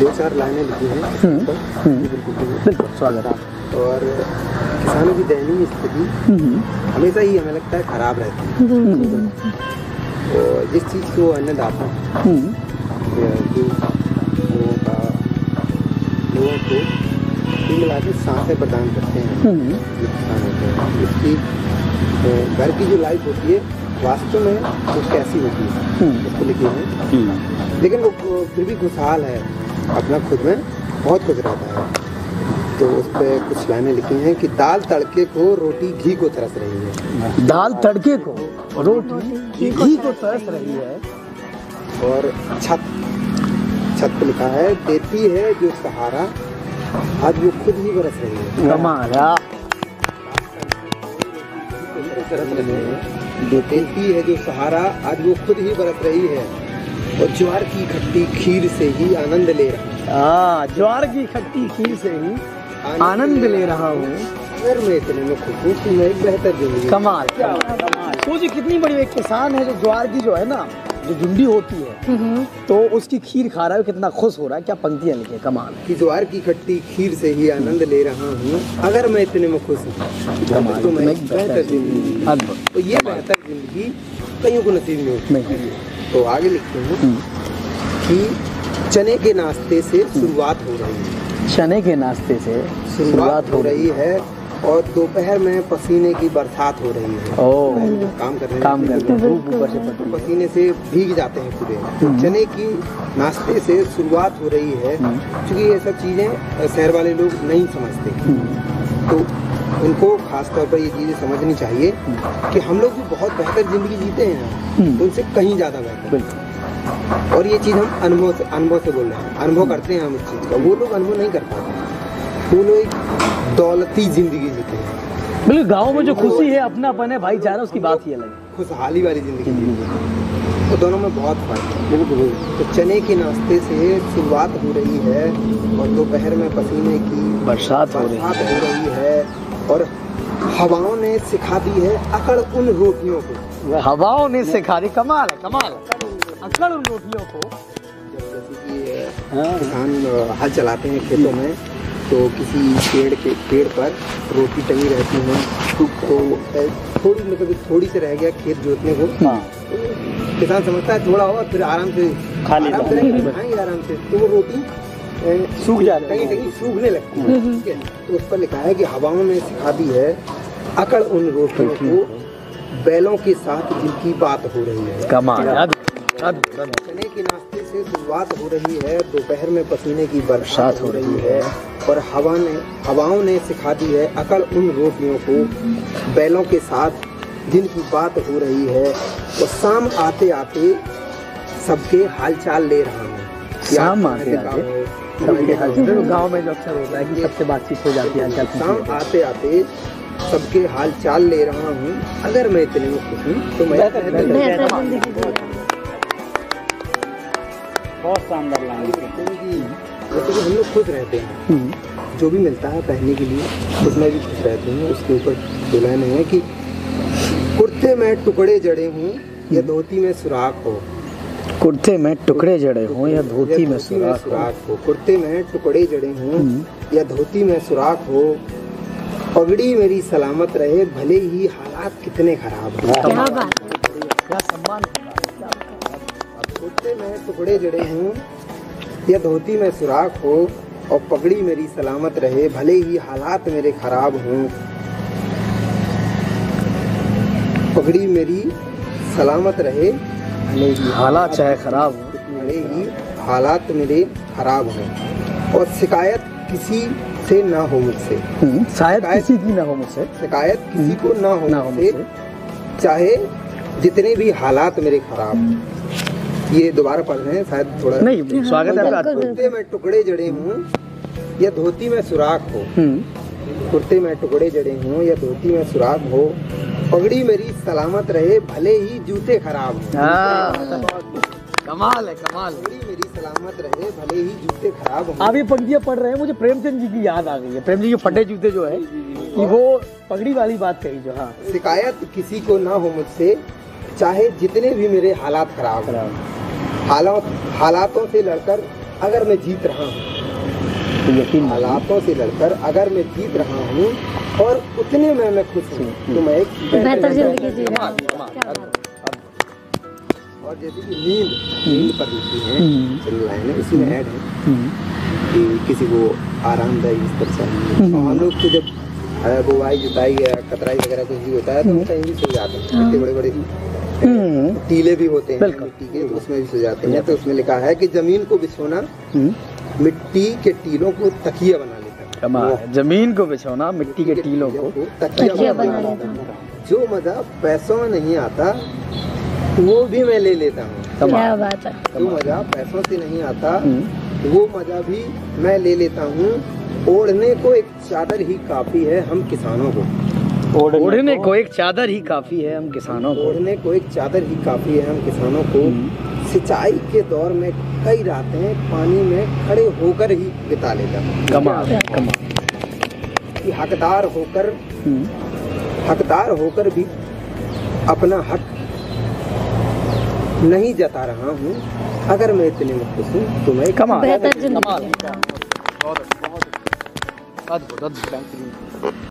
2-4 लाइनें लिखी हैं। बिल्कुल स्वागत है। और किसानों की दयनीय स्थिति हमेशा ही हमें लगता है खराब रहती है। और जिस चीज़ को अन्नदाता जो लोगों को मिला के सांसें प्रदान करते हैं, जो किसान होते हैं, इसकी घर की जो लाइफ होती है वास्तव में वो कैसी होती है उसको लिखी है। लेकिन वो फिर भी खुशहाल है, अपना खुद में बहुत खुश रहता है। तो उस पर कुछ लाइनें लिखी हैं कि दाल तड़के को रोटी घी को तरस रही है। दाल तड़के को रोटी घी को तरस रही है। और छत पे लिखा है देती है जो सहारा आज वो खुद ही बरस रही है। कमाल देती है जो सहारा आज वो खुद ही बरस रही है। और ज्वार की खट्टी खीर से ही आनंद ले रहा हूँ। ज्वार की खट्टी खीर से ही आनंद ले रहा हूँ। अगर मैं इतने में खुश हूँ कि मैं एक बेहतर जिंदगी। कमाल सोचिए कितनी बड़ी एक किसान है जो ज्वार की जो है ना जो जुंडी होती है तो उसकी खीर खा रहा है, कितना खुश हो रहा है। क्या पंक्तियां लिखी, कमाल कि ज्वार की खट्टी खीर से ही आनंद ले रहा हूँ। अगर मैं इतने में खुश हूँ तो मैं एक बेहतर जिंदगी। तो ये बेहतर जिंदगी कईयों को नसीब नहीं होती। तो आगे लिखते हैं कि चने के नाश्ते से शुरुआत हो रही है। चने के नाश्ते से शुरुआत हो रही है और दोपहर में पसीने की बरसात हो रही है। काम करते हैं ऊपर से पसीने से भीग जाते हैं पूरे। तो चने की नाश्ते से शुरुआत हो रही है। क्योंकि ये सब चीज़ें शहर वाले लोग नहीं समझते, तो उनको खासतौर पर ये चीज़ें समझनी चाहिए कि हम लोग भी बहुत बेहतर जिंदगी जीते हैं, उनसे कहीं ज़्यादा बेहतर। और ये चीज़ हम अनुभव से बोल रहे हैं, अनुभव करते हैं हम इस चीज़ का। वो लोग अनुभव नहीं कर पाते, वो लोग एक दौलती जिंदगी जीते हैं। बिल्कुल, गाँव में जो खुशी है, अपनापन है, भाईचारा, उसकी बात ही अलग है। खुशहाली वाली जिंदगी जीते हैं, तो दोनों में बहुत फर्क है। बिल्कुल। तो चने के नाश्ते से शुरुआत हो रही है और दोपहर में पसीने की बरसात हो रही है। और हवाओं ने सिखा दी है अकड़ उन रोटियों को। हवाओं ने सिखा दी, कमाल है, कमाल। अकड़ उन रोटियों को। जैसे कि किसान हल चलाते हैं खेतों में, तो किसी पेड़ पर रोटी टंगी रहती है, तो थोड़ी से रह गया खेत जोतने को, तो किसान समझता है थोड़ा होगा, फिर आराम से खाएंगे आराम से, तो वो रोटी सूख जाती है, कहीं सूखने लगती है। ठीक है, तो उस पर लिखा है कि हवाओं ने सिखा दी है अकड़ उन रोटियों को बैलों के साथ जिनकी बात हो रही है। कमाल। चने के नाश्ते से शुरुआत हो रही है, दोपहर में पसीने की बरसात हो रही है और हवाओं ने सिखा दी है अकड़ उन रोटियों को बैलों के साथ जिनकी बात हो रही है। और शाम आते आते सबके हालचाल ले रहा हूँ। शाम आते आते गाँव में जो अक्सर होता है कि सबसे बातचीत हो जाती है। शाम आते आते सबके हालचाल ले रहा हूँ। अगर मैं इतने में खुश हूँ तो मैं बहुत शानदार लाइन। जैसे कि हम लोग खुश रहते हैं, जो भी मिलता है पहनने के लिए उसमें भी खुश रहते हैं। उसके ऊपर दो लाइन है कि कुर्ते में टुकड़े जड़े हूँ या धोती में सुराख हो। कुर्ते में टुकड़े जड़े हों या धोती में सुराख हो। कुर्ते में टुकड़े जड़े हों या धोती में सुराख हो। पगड़ी मेरी सलामत रहे भले ही हालात कितने खराब हो। क्या बात, क्या सम्मान। कुर्ते में टुकड़े जड़े हों या धोती में सुराख हो और पगड़ी मेरी सलामत रहे भले ही हालात मेरे खराब हों। पगड़ी मेरी सलामत रहे भले ही हालात चाहे खराब हो, भले ही हालात मेरे खराब हों। और शिकायत किसी से ना हो मुझसे, शायद किसी की ना हो मुझसे, शिकायत किसी को ना हो मुझसे, चाहे जितने भी हालात मेरे खराब। ये दोबारा पढ़ रहे हैं शायद थोड़ा नहीं, स्वागत है आपका। कुर्ते में टुकड़े जड़े हूँ या धोती में सुराख हो। कुर्ते में टुकड़े जड़े हों या धोती में सुराख हो। पगड़ी मेरी सलामत रहे भले ही जूते खराब हो। कमाल है, कमाल। पगड़ी मेरी सलामत रहे भले ही जूते खराब हो। आप ये पंक्तियां पढ़ रहे हैं, मुझे प्रेमचंद जी की याद आ गई है। प्रेमचंद जी के फटे जूते जो है कि वो पगड़ी वाली बात कही जो। हाँ, शिकायत किसी को ना हो मुझसे, चाहे जितने भी मेरे हालात खराब। हालातों से लड़कर अगर मैं जीत रहा हूँ, तो यकीन हालातों से लड़कर अगर मैं जीत रहा हूँ और उतने में मैं खुश हूँ, तो मैं एक बेहतर जिंदगी जी रहा हूँ। और जैसे कि नींद पर लिखी है चल लाइन है, इसी में ऐड है कि किसी को आरामदायी बिस्तर चाहिए। और हम लोग तो जब बुआई जुताई या कतराई वगैरह कुछ भी होता है तो कहीं भी सो जाते हैं, इतने बड़े बड़े टीले भी होते हैं मिट्टी के, तो उसमें भी सो जाते हैं। तो उसमें लिखा है कि जमीन को बिछोना मिट्टी के टीलों को तकिया बना लेता है। जमीन को बिछोना मिट्टी के टीलों को तकिया बना लेता है। जो मजा पैसों में नहीं आता वो भी मैं ले लेता हूँ। क्या बात है। जो मजा पैसों से नहीं आता वो मजा भी मैं ले लेता हूँ। ओढ़ने को एक चादर ही काफी है हम किसानों को। ओढ़ने को एक चादर ही काफी है हम किसानों को। ओढ़ने को एक चादर ही काफी है हम किसानों को। सिंचाई के दौर में कई रातें पानी में खड़े होकर ही बिता लेता हूँ। कमाल कि हकदार होकर भी अपना हक नहीं जता रहा हूँ। अगर मैं इतने में खुश हूँ तो मैं बेहतर जिंदगी। बहुत अद्भुत।